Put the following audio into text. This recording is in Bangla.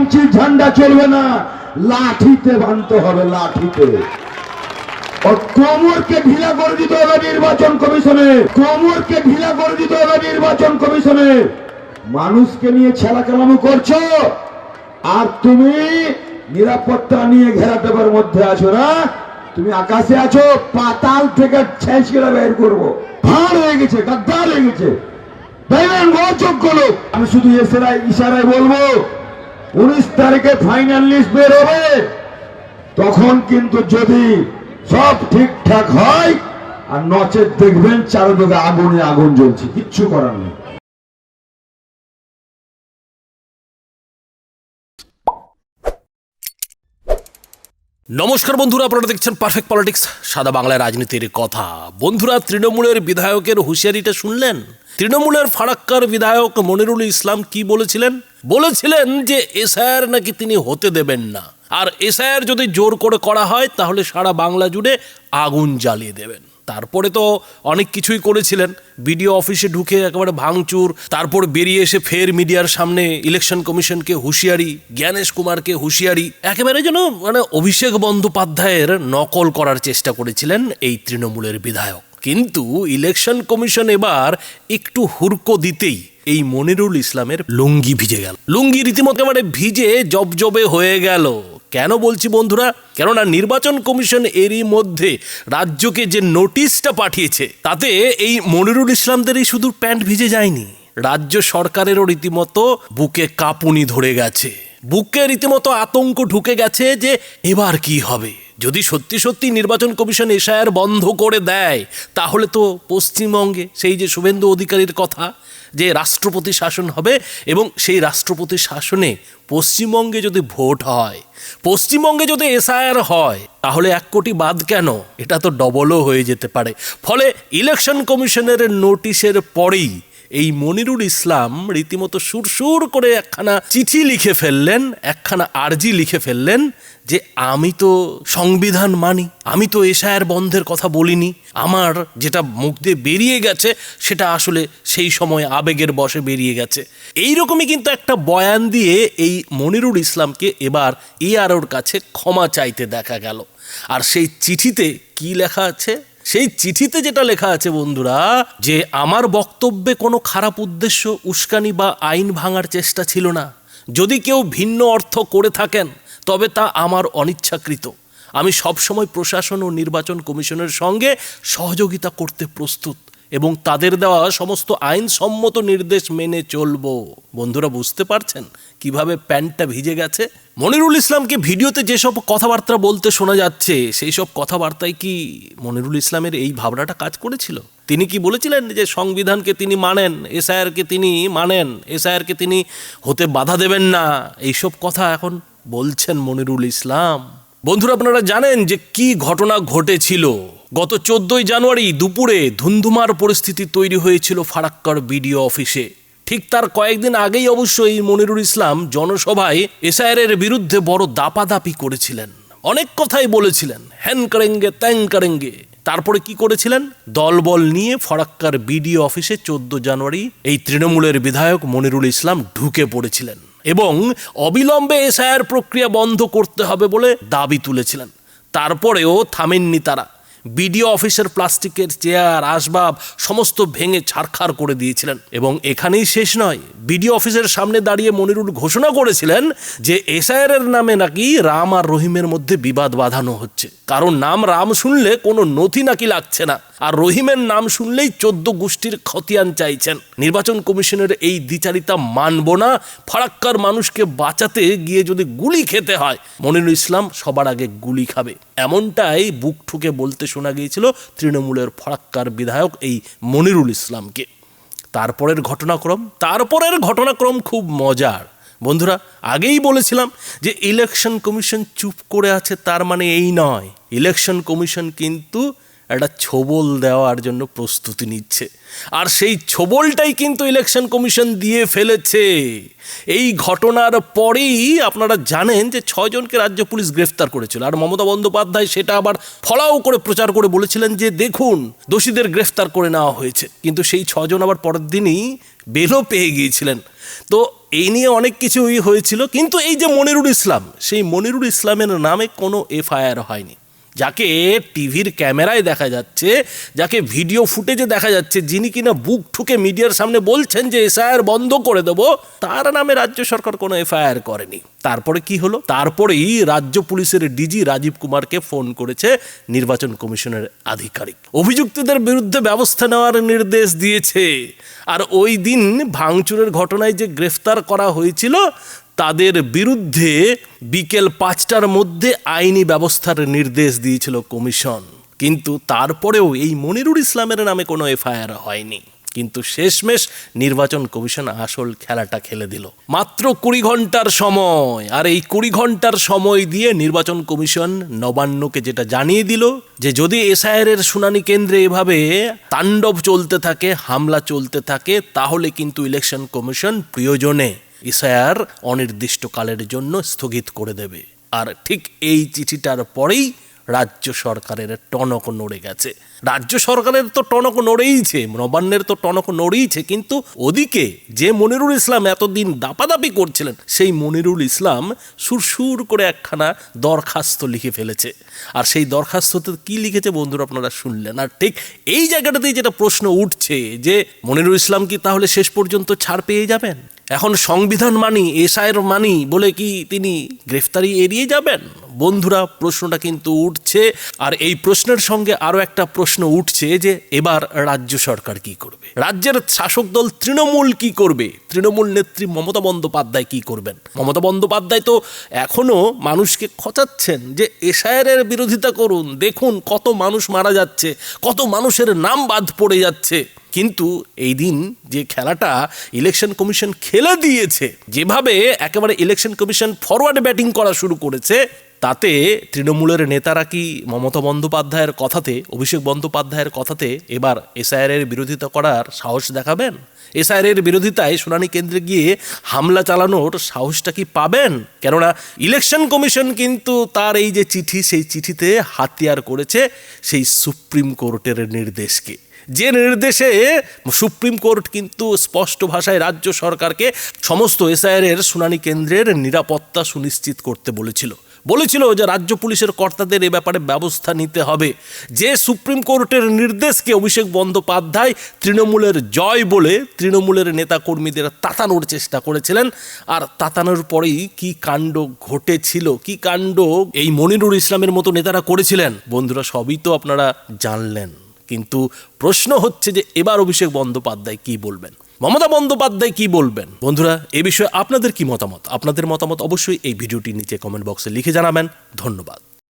পঞ্চির ঝান্ডা চলবে না, লাঠিতে বাঁধতে হবে, লাঠিতে। কোমরকে ঢিলা করে দিতে হবে নির্বাচন কমিশনে, কোমরকে ঢিলা করে দিতে হবে নির্বাচন কমিশনে। মানুষকে নিয়ে ছেলাকেলামো করছো, আর তুমি নিরাপত্তা নিয়ে ঘেরাটোপের মধ্যে আছো না। তুমি আকাশে আছো, পাতাল থেকে ছেঁচড়ে বের করবো। ভাঁড় হয়ে গেছে, গাদ্দার হয়ে গেছে, যোগ্য লোক। আমি শুধু ইশারায় বলবো, 19 তারিখে ফাইনাল লিস্ট বের হবে। তখন কিন্তু যদি সব ঠিকঠাক হয়, আর নচেত দেখবেন চারদিকে আগুনে আগুন জ্বলছে, কিচ্ছু করার নেই। নমস্কার বন্ধুরা, আপনারা দেখছেন পারফেক্ট পলিটিক্স, সাদা বাংলায় রাজনীতির কথা। বন্ধুরা, তৃণমূলের বিধায়কের হুঁশিয়ারিটা শুনলেন? তৃণমূলের ফারাক্কার বিধায়ক মনিরুল ইসলাম কি বলেছিলেন যে এসআইআর নাকি তিনি হতে দেবেন না, আর এসআইআর যদি জোর করে করা হয় তাহলে সারা বাংলা জুড়ে আগুন জ্বালিয়ে দেবেন। তারপরে তো অনেক কিছুই করেছিলেন, বিডিও অফিসে ঢুকে একেবারে ভাঙচুর, তারপর বেরিয়ে এসে ফের মিডিয়ার সামনে ইলেকশন কমিশনকে হুঁশিয়ারি, জ্ঞানেশ কুমারকে হুঁশিয়ারি, একেবারে যেন অভিষেক বন্দ্যোপাধ্যায়ের নকল করার চেষ্টা করেছিলেন এই তৃণমূলের বিধায়ক। কিন্তু ইলেকশন কমিশন এবার একটু হুড়কো দিতেই এই মনিরুল ইসলামের লুঙ্গি ভিজে গেল, লুঙ্গি রীতিমতো একেবারে ভিজে জবজবে হয়ে গেল। কেন বলছি বন্ধুরা? কেননা নির্বাচন কমিশন এরই মধ্যে রাজ্যকে যে নোটিশটা পাঠিয়েছে, তাতে এই মনিরুল ইসলামদেরই শুধু প্যান্ট ভিজে যায়নি, রাজ্য সরকারেরও রীতিমতো বুকে কাঁপুনি ধরে গেছে, বুকে রীতিমতো আতঙ্ক ঢুকে গেছে যে এবার কি হবে। যদি সত্যি সত্যি নির্বাচন কমিশন এসআইআর বন্ধ করে দেয়, তাহলে তো পশ্চিমবঙ্গে সেই যে শুভেন্দু অধিকারীর কথা, যে রাষ্ট্রপতি শাসন হবে, এবং সেই রাষ্ট্রপতি শাসনে পশ্চিমবঙ্গে যদি ভোট হয়, পশ্চিমবঙ্গে যদি এসআইআর হয়, তাহলে 1 কোটি বাদ কেন, এটা তো ডবলও হয়ে যেতে পারে। ফলে ইলেকশন কমিশনের নোটিশের পরেই এই মনিরুল ইসলাম রীতিমতো সুরসুর করে একখানা চিঠি লিখে ফেললেন, একখানা আর্জি লিখে ফেললেন যে আমি তো সংবিধান মানি, আমি তো এসআইআর বন্ধের কথা বলিনি, আমার যেটা মুখ দিয়ে বেরিয়ে গেছে সেটা আসলে সেই সময় আবেগের বশে বেরিয়ে গেছে। এইরকমই কিন্তু একটা বয়ান দিয়ে এই মনিরুল ইসলামকে এবার EROর কাছে ক্ষমা চাইতে দেখা গেল। আর সেই চিঠিতে কি লেখা আছে? সেই চিঠিতে যেটা লেখা আছে বন্ধুরা, যে আমার বক্তব্যে কোনো খারাপ উদ্দেশ্য, উস্কানি বা আইন ভাঙার চেষ্টা ছিল না। যদি কেউ ভিন্ন অর্থ করে থাকেন তবে তা আমার অনিচ্ছাকৃত। আমি সবসময় প্রশাসন ও নির্বাচন কমিশনের সঙ্গে সহযোগিতা করতে প্রস্তুত এবং তাদের দেওয়া সমস্ত আইনসম্মত নির্দেশ মেনে চলব। বন্ধুরা, বুঝতে পারছেন কিভাবে প্যান্টটা ভিজে গেছে? মনিরুল ইসলামকে ভিডিওতে যেসব কথাবার্তা বলতে শোনা যাচ্ছে, সেই সব কথাবার্তায় কি মনিরুল ইসলামের এই ভাবনাটা কাজ করেছিল? তিনি কি বলেছিলেন যে সংবিধানকে তিনি মানেন, এসআইআরকে তিনি মানেন, এসআইআরকে তিনি হতে বাধা দেবেন না? এইসব কথা এখন বলছেন মনিরুল ইসলাম। বন্ধুরা, আপনারা জানেন যে কি ঘটনা ঘটেছিল? গত 14ই জানুয়ারি দুপুরে ধুন্ধুমার পরিস্থিতি তৈরি হয়েছিল ফারাক্কার বিডিও অফিসে। ঠিক তার কয়েকদিন আগেই অবশ্যই মনিরুল ইসলাম জনসভায় এসআইআরের বিরুদ্ধে বড় দাপাদাপি করেছিলেন, অনেক কথাই বলেছিলেন, হ্যান করেঙ্গে ত্যাং করেঙ্গে। তারপরে কি করেছিলেন? দলবল নিয়ে ফারাক্কার বিডিও অফিসে 14 জানুয়ারি এই তৃণমূলের বিধায়ক মনিরুল ইসলাম ঢুকে পড়েছিলেন এবং অবিলম্বে এসআইআর প্রক্রিয়া বন্ধ করতে হবে বলে দাবি তুলেছিলেন। তারপরেও থামেননি তারা। বিডিও অফিসের প্লাস্টিকের চেয়ার, আসবাব সমস্ত ভেঙে ছারখার করে দিয়েছিলেন। এবং এখানেই শেষ নয়, বিডিও অফিসের সামনে দাঁড়িয়ে মনিরুল ঘোষণা করেছিলেন যে এসআইআরের নামে নাকি রাম আর রহিমের মধ্যে বিবাদ বাঁধানো হচ্ছে। কারণ নাম রাম শুনলে কোনো নথি নাকি লাগছে না, আর রহিমের নাম শুনলেই 14 গোষ্ঠীর খতিয়ান চাইছেন। নির্বাচন কমিশনের এই দ্বিচারিতা মানব না, ফারাক্কার মানুষকে বাঁচাতে গিয়ে যদি গুলি খেতে হয়, মনিরুল ইসলাম সবার আগে গুলি খাবে, এমনটাই বুক ঠুকে বলতে শোনা গিয়েছিল তৃণমূলের ফারাক্কার বিধায়ক এই মনিরুল ইসলামকে। তারপরের ঘটনাক্রম খুব মজার। বন্ধুরা, আগেই বলেছিলাম যে ইলেকশন কমিশন চুপ করে আছে, তার মানে এই নয়, ইলেকশন কমিশন কিন্তু একটা ছোবল দেওয়ার জন্য প্রস্তুতি নিচ্ছে। আর সেই ছোবলটাই কিন্তু ইলেকশন কমিশন দিয়ে ফেলেছে। এই ঘটনার পরেই আপনারা জানেন যে 6 জনকে রাজ্য পুলিশ গ্রেফতার করেছিল, আর মমতা বন্দ্যোপাধ্যায় সেটা আবার ফলাও করে প্রচার করে বলেছিলেন যে দেখুন দোষীদের গ্রেফতার করে নেওয়া হয়েছে। কিন্তু সেই 6 জন আবার পরের দিনই বেলও পেয়ে গিয়েছিলেন। তো এই নিয়ে অনেক কিছুই হয়েছিল, কিন্তু এই যে মনিরুল ইসলাম, সেই মনিরুল ইসলামের নামে কোনো এফআইআর হয়নি। যাকে টিভির ক্যামেরায় দেখা যাচ্ছে, যাকে ভিডিও ফুটেজে দেখা যাচ্ছে, যিনি কিনা বুক ঠুকে মিডিয়ার সামনে বলছেন যে এসআইআর বন্ধ করে দেব, তার নামে রাজ্য সরকার কোনো এফআইআর করেনি। তারপরে কি হলো? তারপরেই রাজ্য পুলিশের ডিজি রাজীব কুমারকে ফোন করেছে নির্বাচন কমিশনের আধিকারিক, অভিযুক্তদের বিরুদ্ধে ব্যবস্থা নেওয়ার নির্দেশ দিয়েছে। আর ওই দিন ভাঙচুরের ঘটনায় যে গ্রেফতার করা হয়েছিল, তাদের বিরুদ্ধে বিকেল 5টার মধ্যে আইনি ব্যবস্থার নির্দেশ দিয়েছিল কমিশন। কিন্তু তারপরেও এই মনিরুল ইসলামের নামে কোনো এফআইআর হয়নি। কিন্তু শেষমেশ নির্বাচন কমিশন আসল খেলাটা খেলে দিল। মাত্র 20 ঘন্টার সময়, আর এই 20 ঘন্টার সময় দিয়ে নির্বাচন কমিশন নবান্নকে যেটা জানিয়ে দিল যে যদি এসআইআর এর শুনানি কেন্দ্রে এভাবে তাণ্ডব চলতে থাকে, হামলা চলতে থাকে, তাহলে কিন্তু ইলেকশন কমিশন প্রয়োজনে এসআইআর অনির্দিষ্টকালের জন্য স্থগিত করে দেবে। আর ঠিক এই চিঠিটার পরেই রাজ্য সরকারের টনক নড়ে গেছে। রাজ্য সরকারের তো টনক নড়েইছে, নবান্নের তো টনক নড়েইছে, কিন্তু ওদিকে যে মনিরুল ইসলাম এতদিন দাপাদাপি করছিলেন, সেই মনিরুল ইসলাম সুরসুর করে একখানা দরখাস্ত লিখে ফেলেছে। আর সেই দরখাস্ততে কি লিখেছে বন্ধুরা আপনারা শুনলেন। আর ঠিক এই জায়গাটাতেই যেটা প্রশ্ন উঠছে যে মনিরুল ইসলাম কি তাহলে শেষ পর্যন্ত ছাড় পেয়ে যাবেন? এখন সংবিধান মানি, এসআইআর মানি বলে কি তিনি গ্রেফতারি এড়িয়ে যাবেন? বন্ধুরা, প্রশ্নটা কিন্তু উঠছে। আর এই প্রশ্নের সঙ্গে আরও একটা প্রশ্ন উঠছে যে এবার রাজ্য সরকার কি করবে, রাজ্যের শাসক দল তৃণমূল কি করবে, তৃণমূল নেত্রী মমতা বন্দ্যোপাধ্যায় কি করবেন। মমতা বন্দ্যোপাধ্যায় তো এখনো মানুষকে খচাচ্ছেন যে এসআইআর এর বিরোধিতা করুন, দেখুন কত মানুষ মারা যাচ্ছে, কত মানুষের নাম বাদ পড়ে যাচ্ছে। কিন্তু এই দিন যে খেলাটা ইলেকশন কমিশন খেলে দিয়েছে, যেভাবে একেবারে ইলেকশন কমিশন ফরওয়ার্ড ব্যাটিং করা শুরু করেছে, তাতে তৃণমূলের নেতারা কি মমতা বন্দ্যোপাধ্যায়ের কথাতে, অভিষেক বন্দ্যোপাধ্যায়ের কথাতে এবার এসআইআর এর বিরোধিতা করার সাহস দেখাবেন? এসআইআর এর বিরোধিতায় শুনানি কেন্দ্রে গিয়ে হামলা চালানোর সাহসটা কি পাবেন? কেননা ইলেকশন কমিশন কিন্তু তার এই যে চিঠি, সেই চিঠিতে হাতিয়ার করেছে সেই সুপ্রিম কোর্টের নির্দেশকে, যে নির্দেশে সুপ্রিম কোর্ট কিন্তু স্পষ্ট ভাষায় রাজ্য সরকারকে সমস্ত এসআইআর এর শুনানি কেন্দ্রের নিরাপত্তা সুনিশ্চিত করতে বলেছিল যে রাজ্য পুলিশের কর্তাদের এ ব্যাপারে ব্যবস্থা নিতে হবে। যে সুপ্রিম কোর্টের নির্দেশকে অভিষেক বন্দ্যোপাধ্যায় তৃণমূলের জয় বলে তৃণমূলের নেতাকর্মীদের তাতানোর চেষ্টা করেছিলেন, আর তাতানোর পরেই কি কাণ্ড ঘটেছিল, কি কাণ্ড এই মনিরুল ইসলামের মতো নেতারা করেছিলেন, বন্ধুরা সবই তো আপনারা জানলেন। কিন্তু প্রশ্ন হচ্ছে যে এবার অভিষেক বন্দ্যোপাধ্যায় কি বলবেন, মমতা বন্দ্যোপাধ্যায় কি বলবেন? বন্ধুরা, এ বিষয়ে আপনাদের কি মতামত? আপনাদের মতামত অবশ্যই এই ভিডিওটির নিচে কমেন্ট বক্সে লিখে জানাবেন। ধন্যবাদ।